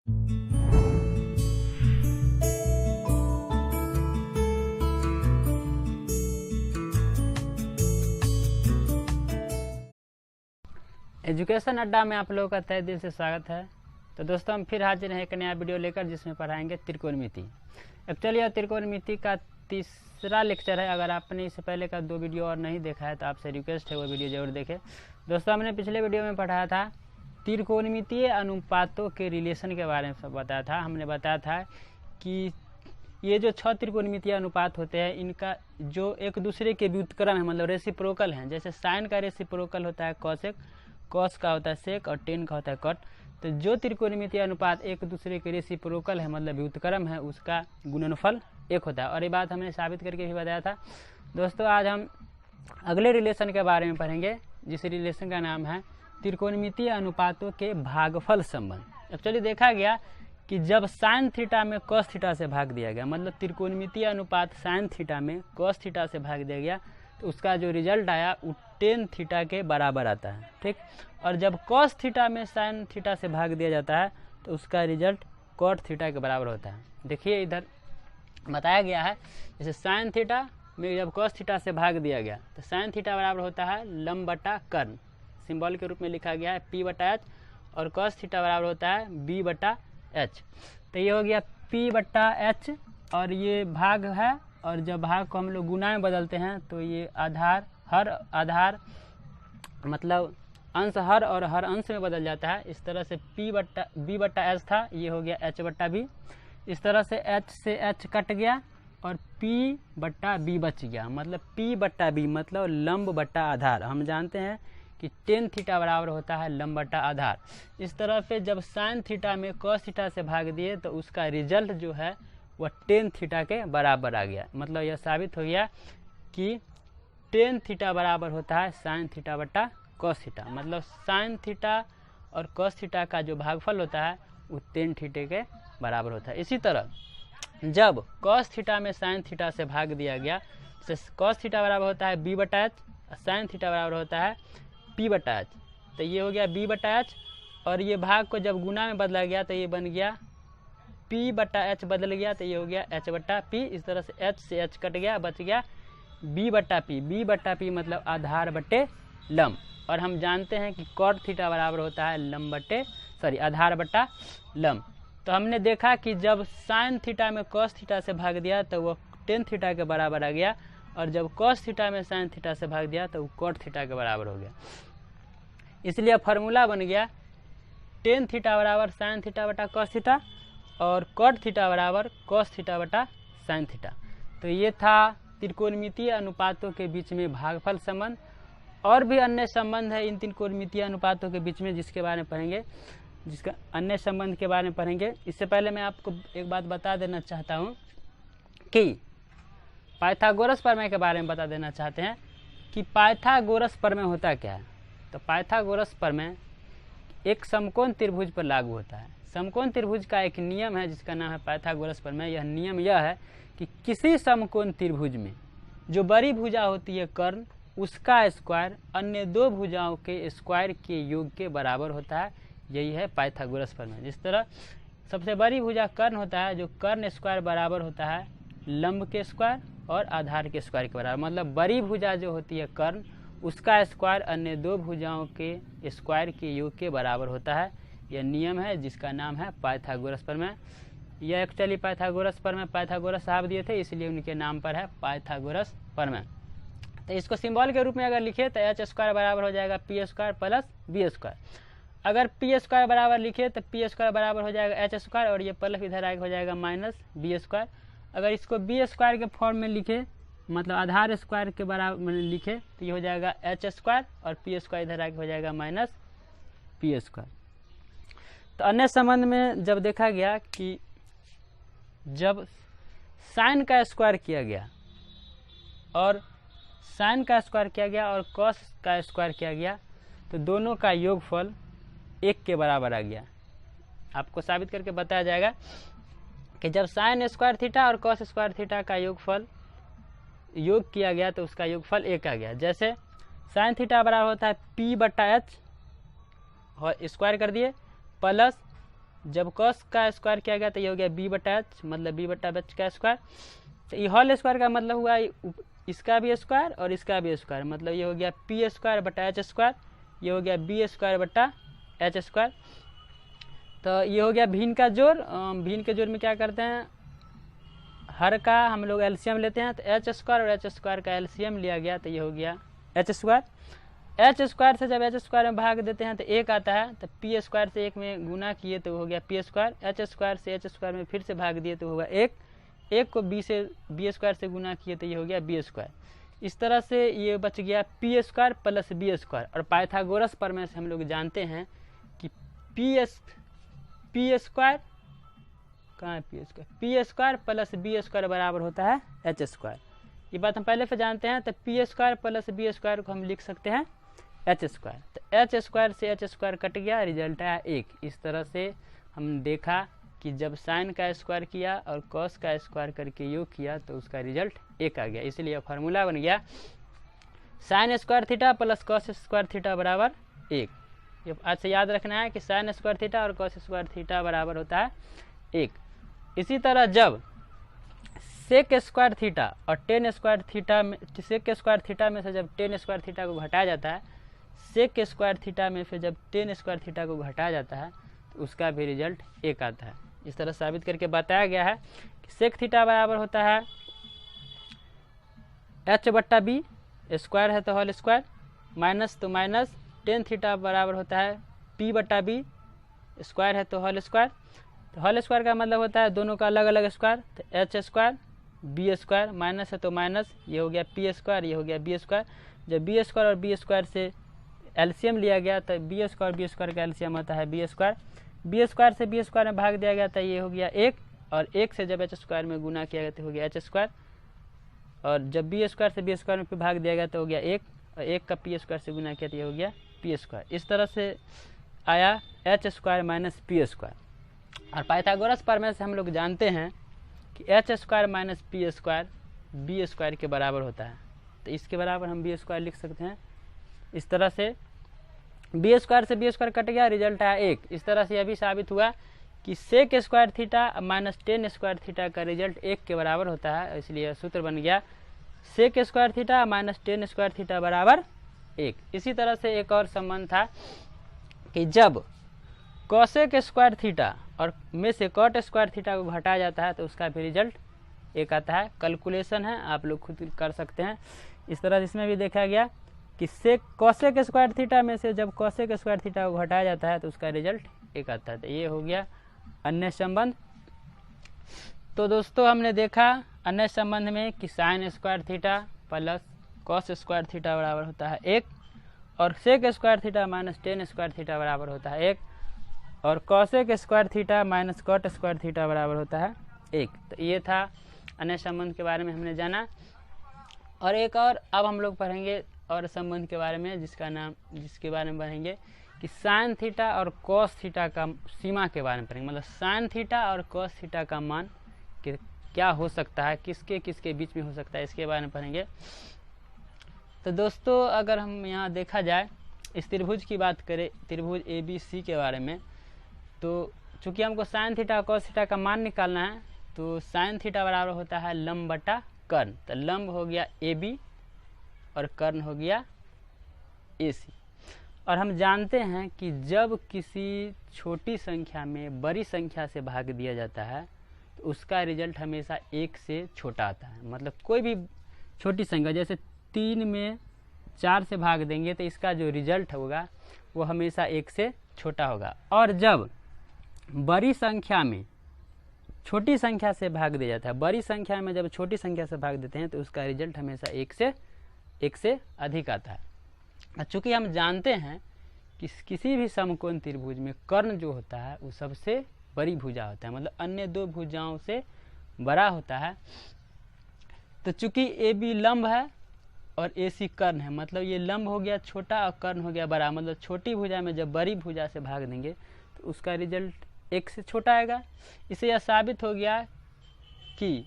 Education अड्डा में आप लोगों का तहे दिल से स्वागत है। तो दोस्तों, हम फिर हाजिर हैं एक नया वीडियो लेकर, जिसमें पढ़ाएंगे त्रिकोणमिति। एक्चुअली यह त्रिकोणमिति का तीसरा लेक्चर है। अगर आपने इससे पहले का 2 वीडियो और नहीं देखा है तो आपसे रिक्वेस्ट है वो वीडियो जरूर देखें। दोस्तों, हमने पिछले वीडियो में पढ़ाया था त्रिकोणमितीय अनुपातों के रिलेशन के बारे में बताया था। हमने बताया था कि ये जो 6 त्रिकोणमितीय अनुपात होते हैं, इनका जो एक दूसरे के व्युत्क्रम है, मतलब रेसिप्रोकल हैं। जैसे साइन का रेसिप्रोकल होता है कॉसेक, कॉस का होता है सेक और टेन का होता है कॉट। तो जो त्रिकोणमितीय अनुपात एक दूसरे के रेसिप्रोकल है, मतलब व्युत्क्रम है, उसका गुणनफल 1 होता है। और ये बात हमने साबित करके भी बताया था। दोस्तों, आज हम अगले रिलेशन के बारे में पढ़ेंगे, जिस रिलेशन का नाम है त्रिकोणमितीय अनुपातों के भागफल संबंध। एक्चुअली देखा गया कि जब साइन थीटा में कॉस थीटा से भाग दिया गया, मतलब त्रिकोणमितीय अनुपात साइन थीटा में कॉस थीटा से भाग दिया गया, तो उसका जो रिजल्ट आया वो टेन थीटा के बराबर आता है। ठीक। और जब कॉस थीटा में साइन थीटा से भाग दिया जाता है तो उसका रिजल्ट कॉट थीटा के बराबर होता है। देखिए, इधर बताया गया है, जैसे साइन थीटा में जब कॉस थीटा से भाग दिया गया तो साइन थीटा बराबर होता है लंब बटा कर्ण, सिंबल के रूप में लिखा गया है P बटा H, और कॉस थीटा बराबर होता है B बटा H। तो ये हो गया P बटा H, और ये भाग है, और जब भाग को हम लोग गुना में बदलते हैं तो ये आधार, हर आधार मतलब अंश हर और हर अंश में बदल जाता है। इस तरह से B बटा H था, ये हो गया H बटा B। इस तरह से H से H कट गया और P बटा B बच गया, मतलब P बटा B मतलब लंब बटा आधार। हम जानते हैं कि टेन थीटा बराबर होता है लंब बटा आधार। इस तरह से जब साइन थीटा में कॉस थीटा से भाग दिए तो उसका रिजल्ट जो है वह टेन थीटा के बराबर आ गया। मतलब यह साबित हो गया कि टेन थीटा बराबर होता है साइन थीटा बटा कॉस थीटा, मतलब साइन थीटा और कॉस थीटा का जो भागफल होता है वो टेन थीटे के बराबर होता है। इसी तरह जब कॉस थीटा में साइन थीटा से भाग दिया गया तो कॉस थीटा बराबर होता है B बटा H, साइन थीटा बराबर होता है P बटा H। तो ये हो गया B बटा H, और ये भाग को जब गुना में बदला गया तो ये बन गया P बटा H, बदल गया तो ये हो गया H बटा P। इस तरह से H से H कट गया, बच गया B बटा P। B बटा P मतलब आधार बटे लंब, और हम जानते हैं कि कॉट थीटा बराबर होता है लंब बटे आधार बटा लंब। तो हमने देखा कि जब साइन थीटा में कॉस थीटा से भाग दिया तो वो टेन थीटा के बराबर आ गया, और जब कॉस थीटा में साइन थीटा से भाग दिया तो वो कॉट थीटा के बराबर हो गया। इसलिए फार्मूला बन गया टेन थीटा बराबर साइन थीटा बटा कॉस थीटा, और कॉट थीटा बराबर कॉस थीटा बटा साइन थीटा। तो ये था त्रिकोणमितीय अनुपातों के बीच में भागफल संबंध। और भी अन्य संबंध है इन त्रिकोणमितीय अनुपातों के बीच में, जिसके बारे में पढ़ेंगे, जिसका अन्य संबंध के बारे में पढ़ेंगे। इससे पहले मैं आपको एक बात बता देना चाहता हूँ कि पाइथागोरस प्रमेय के बारे में बता देना चाहते हैं कि पाइथागोरस प्रमेय होता क्या है। तो पाइथागोरस प्रमेय एक समकोण त्रिभुज पर लागू होता है। समकोण त्रिभुज का एक नियम है जिसका नाम है पाइथागोरस प्रमेय। यह नियम यह है कि किसी समकोण त्रिभुज में जो बड़ी भुजा होती है कर्ण, उसका स्क्वायर अन्य 2 भुजाओं के स्क्वायर के योग के बराबर होता है। यही है पाइथागोरस प्रमेय। जिस तरह सबसे बड़ी भुजा कर्ण होता है, जो कर्ण स्क्वायर बराबर होता है लंब के स्क्वायर और आधार के स्क्वायर के बराबर, मतलब बड़ी भुजा जो होती है कर्ण, उसका स्क्वायर अन्य 2 भुजाओं के स्क्वायर के योग के बराबर होता है। यह नियम है जिसका नाम है पाइथागोरस प्रमेय। यह एक्चुअली पाइथागोरस प्रमेय पाइथागोरस साहब दिए थे, इसलिए उनके नाम पर है पाइथागोरस प्रमेय। तो इसको सिंबल के रूप में अगर लिखे तो एच स्क्वायर बराबर हो जाएगा P square plus B square. अगर P स्क्वायर बराबर लिखे तो P स्क्वायर बराबर हो जाएगा H स्क्वायर, और ये प्लस इधर आगे हो जाएगा माइनस B स्क्वायर। अगर इसको B स्क्वायर के फॉर्म में लिखे, मतलब आधार स्क्वायर के बराबर लिखे, तो ये हो जाएगा H स्क्वायर, और P स्क्वायर इधर आगे हो जाएगा माइनस P स्क्वायर। तो अन्य संबंध में जब देखा गया कि जब साइन का स्क्वायर किया गया और साइन का स्क्वायर किया गया और कॉस का स्क्वायर किया गया, तो दोनों का योगफल 1 के बराबर आ गया। आपको साबित करके बताया जाएगा कि जब साइन स्क्वायर थीटा और कॉस स्क्वायर थीटा का योगफल योग किया गया तो उसका योगफल 1 आ गया। जैसे साइन थीटा बराबर होता है P बटा H, और स्क्वायर कर दिए, प्लस जब कॉस का स्क्वायर किया गया तो ये हो गया बी बटा एच, मतलब बी बटा एच का स्क्वायर। तो ये होल स्क्वायर का मतलब हुआ इसका भी स्क्वायर और इसका भी स्क्वायर, मतलब ये हो गया पी स्क्वायर बटा एच स्क्वायर, ये हो गया बी स्क्वायर बटा एच स्क्वायर। तो ये हो गया भिन्न का जोड़। भिन्न के जोड़ में क्या करते हैं, हर का हम लोग एलसीएम लेते हैं, तो एच स्क्वायर और एच स्क्वायर का एलसीएम लिया गया तो ये हो गया एच स्क्वायर। एच स्क्वायर से जब एच स्क्वायर में भाग देते हैं तो एक आता है, तो पी स्क्वायर से एक में गुना किए तो हो गया पी स्क्वायर। एच स्क्वायर से एच स्क्वायर में फिर से भाग दिए तो होगा एक, एक को बी स्क्वायर से गुना किए तो ये हो गया बी स्क्वायर। इस तरह से ये बच गया p square plus b square. और पाइथागोरस प्रमेय से हम लोग जानते हैं कि पी स्क्वायर कहाँ है, p square plus b square बराबर होता है एच स्क्वायर। ये बात हम पहले से जानते हैं। तो p square plus b square को हम लिख सकते हैं एच स्क्वायर। तो एच स्क्वायर से एच स्क्वायर कट गया, रिजल्ट आया एक। इस तरह से हम देखा कि जब साइन का स्क्वायर किया और कॉस का स्क्वायर करके योग किया तो उसका रिजल्ट एक आ गया। इसलिए फार्मूला बन गया sign square theta plus cos square theta बराबर एक। ये आज से याद रखना है कि साइन स्क्वायर थीटा और कॉस स्क्वायर थीटा बराबर होता है एक। इसी तरह जब सेक स्क्वायर थीटा और टेन स्क्वायर थीटा में, सेक स्क्वायर थीटा में से जब टेन स्क्वायर थीटा को घटाया जाता है, सेक स्क्वायर थीटा में से जब टेन स्क्वायर थीटा को घटाया जाता है तो उसका भी रिजल्ट एक आता है। इस तरह साबित करके बताया गया है कि सेक थीटा बराबर होता है एच बट्टा बी, स्क्वायर है तो होल स्क्वायर, माइनस तो माइनस, टेन थीटा बराबर होता है पी बट्टा बी, स्क्वायर है तो होल स्क्वायर। तो होल स्क्वायर का मतलब होता है दोनों का अलग अलग स्क्वायर, तो h square b square, minus है तो माइनस, ये हो गया पी स्क्वायर, ये हो गया बी स्क्वायर। जब बी स्क्वायर और बी स्क्वायर से एलसीएम लिया गया तो बी स्क्वायर का एलसीएम होता है बी स्क्वायर। बी स्क्वायर से बी स्क्वायर में भाग दिया गया था, ये हो गया एक, और एक से जब एच स्क्वायर में गुना किया गया तो हो गया एच स्क्वायर। और जब बी स्क्वायर से बी स्क्वायर में फिर भाग दिया गया तो हो गया एक, और एक का पी स्क्वायर से गुना किया तो ये हो गया पी स्क्वायर। इस तरह से आया h square minus p square. और पाइथागोरस प्रमेय से हम लोग जानते हैं कि h square minus p square b square के बराबर होता है। तो इसके बराबर हम बी स्क्वायर लिख सकते हैं। इस तरह से बी स्क्वायर से बी स्क्वायर कट गया, रिजल्ट आया एक। इस तरह से यह भी साबित हुआ कि sec square theta minus tan square theta का रिजल्ट एक के बराबर होता है। इसलिए सूत्र बन गया sec square theta minus tan square theta बराबर एक। इसी तरह से एक और संबंध था कि जब कॉसेक स्क्वायर थीटा और में से कॉट स्क्वायर थीटा को घटाया जाता है तो उसका भी रिजल्ट एक आता है। कैलकुलेशन है, आप लोग खुद कर सकते हैं। इस तरह इसमें भी देखा गया कि सेक कॉसेक स्क्वायर थीटा में से जब कॉसेक स्क्वायर थीटा को घटाया जाता है तो उसका रिजल्ट एक आता है। तो ये हो गया अन्य संबंध। तो दोस्तों हमने देखा अन्य संबंध में कि sine square theta plus cos square theta बराबर होता है एक, और sec square theta minus tan square theta बराबर होता है एक, और cosec square theta minus cot square theta बराबर होता है एक। तो ये था अन्य संबंध के बारे में हमने जाना। और एक और अब हम लोग पढ़ेंगे और संबंध के बारे में जिसके बारे में पढ़ेंगे कि साइन थीटा और कॉस थीटा का सीमा के बारे में पढ़ेंगे। मतलब साइन थीटा और कॉस थीटा का मान क्या हो सकता है, किसके किसके बीच में हो सकता है, इसके बारे में पढ़ेंगे। तो दोस्तों अगर हम यहाँ देखा जाए इस त्रिभुज की बात करें, त्रिभुज ABC के बारे में, तो चूंकि हमको साइन थीटा और कॉस थीटा का मान निकालना है तो साइन थीटा बराबर होता है लंब बटा कर्ण। तो लंब हो गया AB और कर्ण हो गया AC। और हम जानते हैं कि जब किसी छोटी संख्या में बड़ी संख्या से भाग दिया जाता है तो उसका रिजल्ट हमेशा एक से छोटा आता है। मतलब कोई भी छोटी संख्या जैसे 3 में 4 से भाग देंगे तो इसका जो रिजल्ट होगा वो हमेशा एक से छोटा होगा। और जब बड़ी संख्या में छोटी संख्या से भाग दिया जाता है, बड़ी संख्या में जब छोटी संख्या से भाग देते हैं तो उसका रिजल्ट हमेशा एक से अधिक आता है। चूँकि हम जानते हैं कि किसी भी समकोण त्रिभुज में कर्ण जो होता है वो सबसे बड़ी भुजा होता है, मतलब अन्य दो भुजाओं से बड़ा होता है। तो चूँकि AB लंब है और AC कर्ण है, मतलब ये लंब हो गया छोटा और कर्ण हो गया बड़ा। मतलब छोटी भुजा में जब बड़ी भुजा से भाग देंगे तो उसका रिजल्ट एक से छोटा आएगा। इससे यह साबित हो गया कि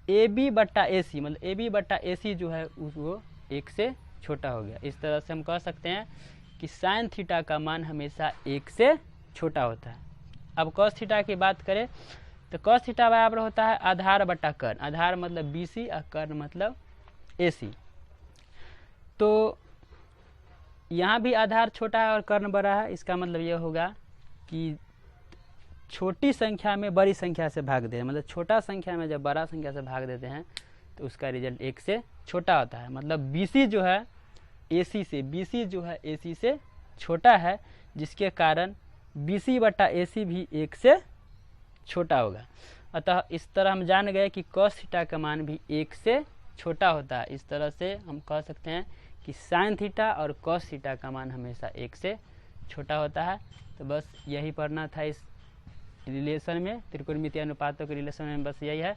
AB बट्टा AC, मतलब AB बट्टा AC जो है वो एक से छोटा हो गया। इस तरह से हम कह सकते हैं कि साइन थीटा का मान हमेशा एक से छोटा होता है। अब cos थीटा की बात करें तो cos थीटा बराबर होता है आधार बटा कर्ण। आधार मतलब BC और कर्ण मतलब AC। तो यहाँ भी आधार छोटा है और कर्ण बड़ा है, इसका मतलब ये होगा कि छोटी संख्या में बड़ी संख्या से भाग दे, मतलब छोटा संख्या में जब बड़ा संख्या से भाग देते हैं तो उसका रिजल्ट 1 से छोटा होता है। मतलब BC जो है AC से, BC जो है AC से छोटा है, जिसके कारण BC बटा AC भी 1 से छोटा होगा। अतः इस तरह हम जान गए कि cos थीटा का मान भी 1 से छोटा होता है। इस तरह से हम कह सकते हैं कि sin थीटा और cos थीटा का मान हमेशा 1 से छोटा होता है। तो बस यही पढ़ना था इस रिलेशन में, त्रिकोणमितीय अनुपातों के रिलेशन में बस यही है।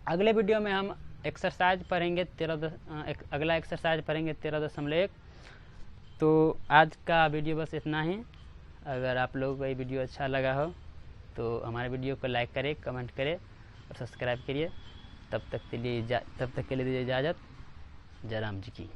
अगले वीडियो में हम एक्सरसाइज पढ़ेंगे अगला एक्सरसाइज पढ़ेंगे 13.1। तो आज का वीडियो बस इतना ही। अगर आप लोगों को ये वीडियो अच्छा लगा हो तो हमारे वीडियो को लाइक करें, कमेंट करें और सब्सक्राइब करिए। तब तक के लिए दीजिए इजाज़त। जय राम जी की।